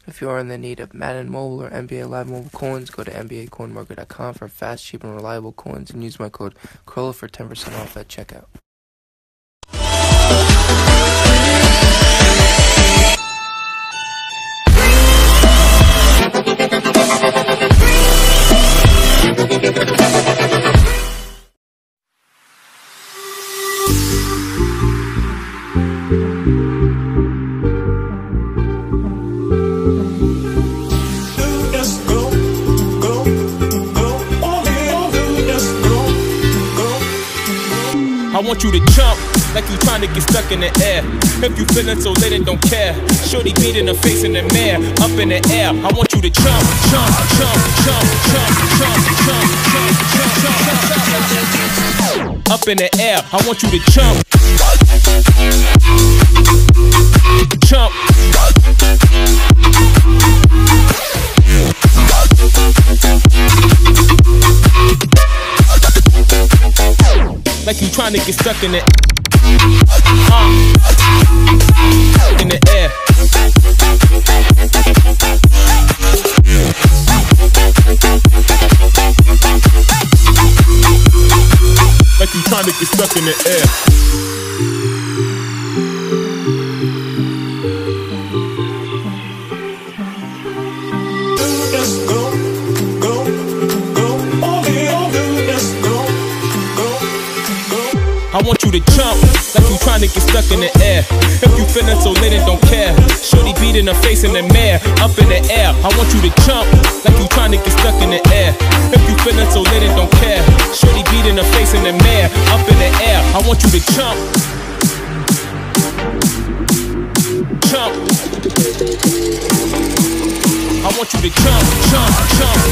If you are in the need of Madden Mobile or NBA Live Mobile coins, go to NBACoinMarket.com for fast, cheap, and reliable coins and use my code COROLLA for 10% off at checkout. I want you to jump like you trying to get stuck in the air. If you feeling so lit and don't care, shorty beat in the face in the mirror, up in the air. I want you to jump, jump, jump, jump, jump, jump, jump, jump, jump, jump, up in the air. I want you to jump, jump. Like you trying to get stuck in it, in the air. Like you trying to get stuck in the air. I want you to jump like you trying to get stuck in the air. If you feeling so lit and don't care, shorty beat in the face in the mirror, up in the air. I want you to jump like you trying to get stuck in the air. If you feeling so lit and don't care, shorty beat in the face in the mirror, up in the air. I want you to jump, jump. I want you to jump, jump, jump,